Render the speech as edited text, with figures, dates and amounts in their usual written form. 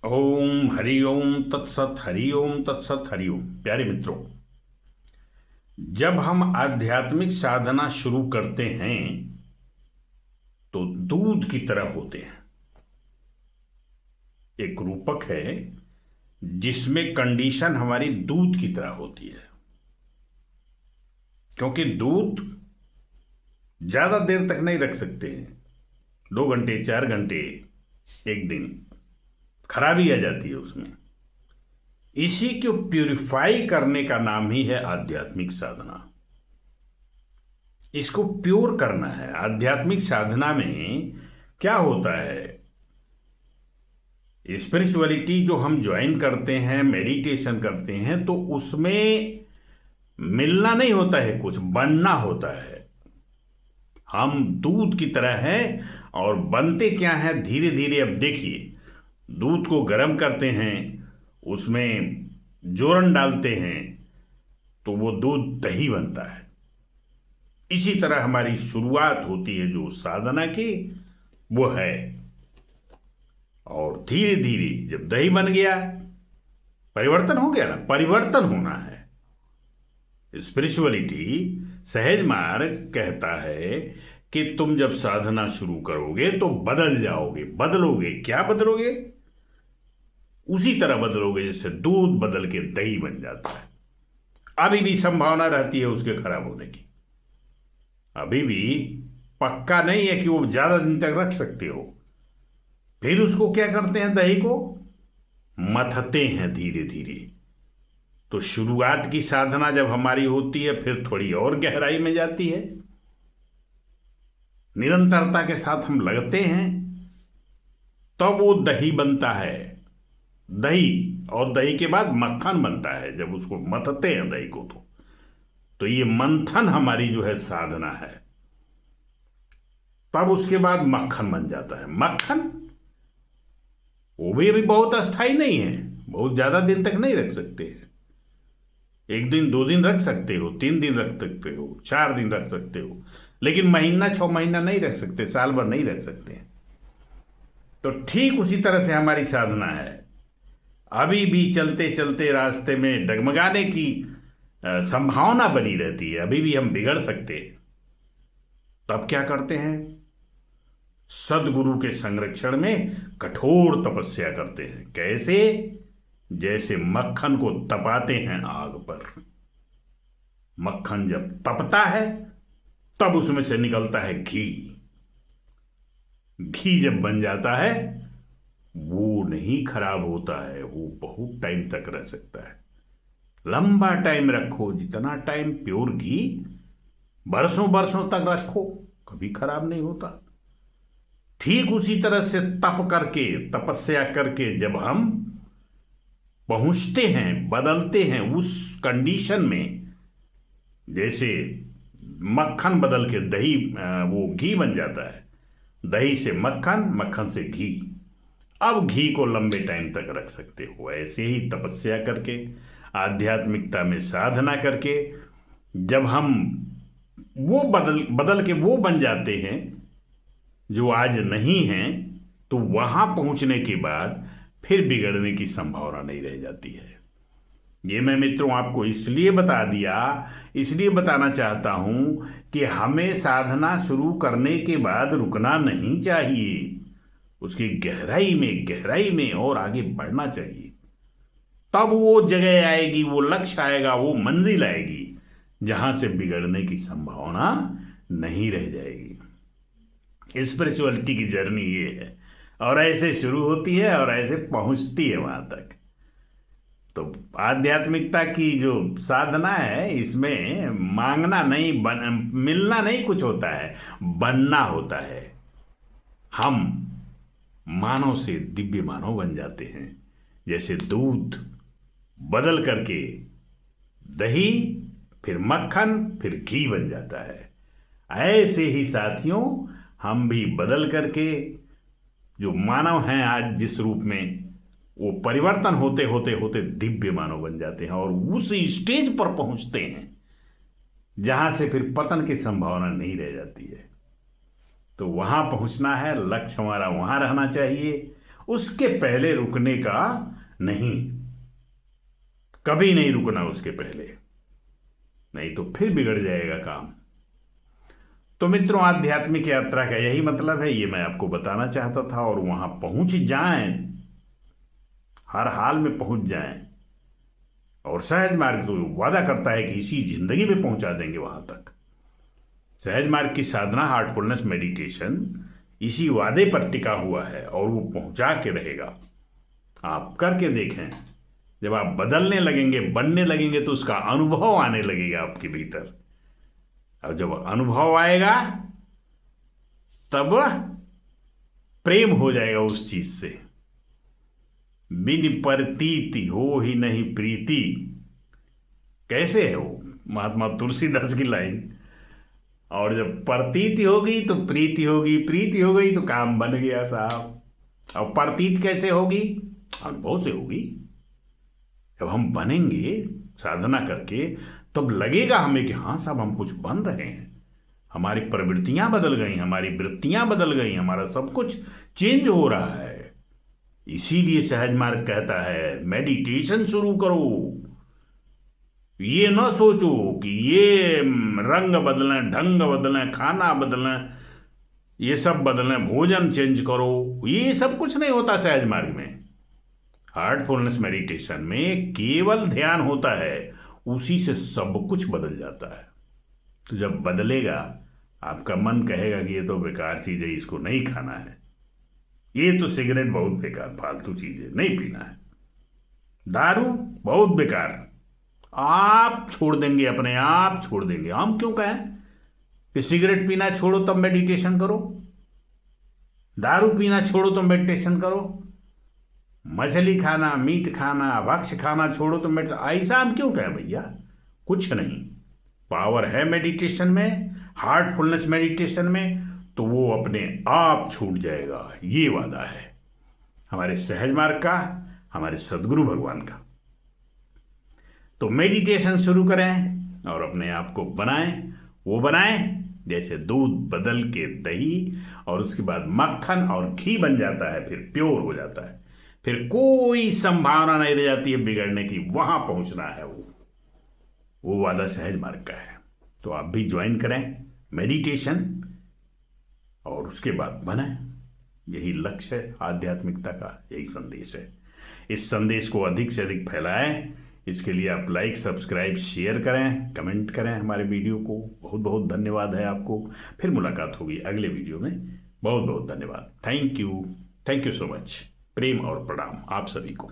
ओम हरि ओम तत्सत हरि ओम तत्सत हरि ओम। प्यारे मित्रों, जब हम आध्यात्मिक साधना शुरू करते हैं तो दूध की तरह होते हैं। एक रूपक है जिसमें कंडीशन हमारी दूध की तरह होती है, क्योंकि दूध ज्यादा देर तक नहीं रख सकते हैं। 2 घंटे 4 घंटे, एक दिन खराबी आ जाती है उसमें। इसी को प्यूरिफाई करने का नाम ही है आध्यात्मिक साधना। इसको प्योर करना है। आध्यात्मिक साधना में क्या होता है, स्पिरिचुअलिटी जो हम ज्वाइन करते हैं, मेडिटेशन करते हैं, तो उसमें मिलना नहीं होता है, कुछ बनना होता है। हम दूध की तरह हैं और बनते क्या है धीरे धीरे। अब देखिए, दूध को गर्म करते हैं, उसमें जोरन डालते हैं तो वो दूध दही बनता है। इसी तरह हमारी शुरुआत होती है जो साधना की, वो है। और धीरे धीरे जब दही बन गया, परिवर्तन हो गया ना, परिवर्तन होना है। स्पिरिचुअलिटी, सहज मार्ग कहता है कि तुम जब साधना शुरू करोगे तो बदल जाओगे। बदलोगे, क्या बदलोगे? उसी तरह बदलोगे जैसे दूध बदल के दही बन जाता है। अभी भी संभावना रहती है उसके खराब होने की। अभी भी पक्का नहीं है कि वो ज्यादा दिन तक रख सकते हो। फिर उसको क्या करते हैं, दही को मथते हैं धीरे धीरे। तो शुरुआत की साधना जब हमारी होती है, फिर थोड़ी और गहराई में जाती है। निरंतरता के साथ हम लगते हैं, तब वो दही बनता है। दही, और दही के बाद मक्खन बनता है जब उसको मथते हैं दही को। तो ये मंथन हमारी जो है साधना है। तब उसके बाद मक्खन बन जाता है। मक्खन वो भी अभी बहुत अस्थाई नहीं है, बहुत ज्यादा दिन तक नहीं रख सकते हैं। 1 दिन 2 दिन रख सकते हो, 3 दिन रख सकते हो, 4 दिन रख सकते हो, लेकिन महीना 6 महीना नहीं रख सकते, साल भर नहीं रख सकते। तो ठीक उसी तरह से हमारी साधना है। अभी भी चलते चलते रास्ते में डगमगाने की संभावना बनी रहती है। अभी भी हम बिगड़ सकते हैं। तब क्या करते हैं, सदगुरु के संरक्षण में कठोर तपस्या करते हैं। कैसे? जैसे मक्खन को तपाते हैं आग पर। मक्खन जब तपता है तब उसमें से निकलता है घी। घी जब बन जाता है, वो नहीं खराब होता है, वो बहुत टाइम तक रह सकता है। लंबा टाइम रखो, जितना टाइम प्योर घी, बरसों बरसों तक रखो, कभी खराब नहीं होता। ठीक उसी तरह से तप करके, तपस्या करके जब हम पहुंचते हैं, बदलते हैं उस कंडीशन में, जैसे मक्खन बदल के दही, वो घी बन जाता है। दही से मक्खन, मक्खन से घी। अब घी को लंबे टाइम तक रख सकते हो। ऐसे ही तपस्या करके, आध्यात्मिकता में साधना करके, जब हम वो बदल बदल के वो बन जाते हैं जो आज नहीं हैं, तो वहां पहुंचने के बाद फिर बिगड़ने की संभावना नहीं रह जाती है। ये मैं मित्रों आपको इसलिए बता दिया, इसलिए बताना चाहता हूं कि हमें साधना शुरू करने के बाद रुकना नहीं चाहिए। उसकी गहराई में और आगे बढ़ना चाहिए। तब वो जगह आएगी, वो लक्ष्य आएगा, वो मंजिल आएगी जहां से बिगड़ने की संभावना नहीं रह जाएगी। स्पिरिचुअलिटी की जर्नी ये है, और ऐसे शुरू होती है और ऐसे पहुंचती है वहां तक। तो आध्यात्मिकता की जो साधना है, इसमें मांगना नहीं, मिलना नहीं कुछ होता है, बनना होता है। हम मानव से दिव्य मानव बन जाते हैं। जैसे दूध बदल करके दही, फिर मक्खन, फिर घी बन जाता है। ऐसे ही साथियों, हम भी बदल करके जो मानव हैं आज जिस रूप में, वो परिवर्तन होते होते होते दिव्य मानव बन जाते हैं और उस स्टेज पर पहुंचते हैं जहां से फिर पतन की संभावना नहीं रह जाती है। तो वहां पहुंचना है, लक्ष्य हमारा वहां रहना चाहिए। उसके पहले रुकने का नहीं, कभी नहीं रुकना उसके पहले, नहीं तो फिर बिगड़ जाएगा काम। तो मित्रों, आध्यात्मिक यात्रा का यही मतलब है, ये मैं आपको बताना चाहता था। और वहां पहुंच जाएं, हर हाल में पहुंच जाएं। और सहज मार्ग तो वादा करता है कि इसी जिंदगी में पहुंचा देंगे वहां तक। सहज मार्ग की साधना, हार्टफुलनेस मेडिटेशन इसी वादे पर टिका हुआ है और वो पहुंचा के रहेगा। आप करके देखें, जब आप बदलने लगेंगे, बनने लगेंगे, तो उसका अनुभव आने लगेगा आपके भीतर। और जब अनुभव आएगा तब प्रेम हो जाएगा उस चीज से। बिन प्रतीति हो ही नहीं प्रीति, कैसे है वो महात्मा तुलसीदास की लाइन। और जब प्रतीति होगी तो प्रीति होगी, प्रीति हो गई तो काम बन गया साहब। और प्रतीत कैसे होगी? अनुभव से होगी। जब हम बनेंगे साधना करके, तब लगेगा हमें कि हाँ साहब, हम कुछ बन रहे हैं, हमारी प्रवृत्तियां बदल गई, हमारी वृत्तियां बदल गई, हमारा सब कुछ चेंज हो रहा है। इसीलिए सहज मार्ग कहता है मेडिटेशन शुरू करो। ये न सोचो कि ये रंग बदलें, ढंग बदलें, खाना बदलें, ये सब बदलें, भोजन चेंज करो, ये सब कुछ नहीं होता सहज मार्ग में। हार्टफुलनेस मेडिटेशन में केवल ध्यान होता है, उसी से सब कुछ बदल जाता है। तो जब बदलेगा, आपका मन कहेगा कि ये तो बेकार चीज है, इसको नहीं खाना है, ये तो सिगरेट बहुत बेकार फालतू चीज है, नहीं पीना है, दारू बहुत बेकार, आप छोड़ देंगे, अपने आप छोड़ देंगे। हम क्यों कहें कि सिगरेट पीना छोड़ो तब मेडिटेशन करो, दारू पीना छोड़ो तो मेडिटेशन करो, मछली खाना, मीट खाना, भक्ष्य खाना छोड़ो तो मेडिटेशन, ऐसा हम क्यों कहें भैया? कुछ नहीं, पावर है मेडिटेशन में, हार्टफुलनेस मेडिटेशन में, तो वो अपने आप छूट जाएगा। ये वादा है हमारे सहज मार्ग का, हमारे सदगुरु भगवान का। तो मेडिटेशन शुरू करें और अपने आप को बनाएं, वो बनाएं जैसे दूध बदल के दही, और उसके बाद मक्खन और घी बन जाता है, फिर प्योर हो जाता है, फिर कोई संभावना नहीं रह जाती है बिगड़ने की। वहां पहुंचना है, वो वादा सहज मार्ग का है। तो आप भी ज्वाइन करें मेडिटेशन और उसके बाद बनाएं। यही लक्ष्य है आध्यात्मिकता का, यही संदेश है। इस संदेश को अधिक से अधिक फैलाएं। इसके लिए आप लाइक, सब्सक्राइब, शेयर करें, कमेंट करें हमारे वीडियो को। बहुत बहुत धन्यवाद है आपको। फिर मुलाकात होगी अगले वीडियो में। बहुत बहुत धन्यवाद। Thank you so much. प्रेम और प्रणाम आप सभी को।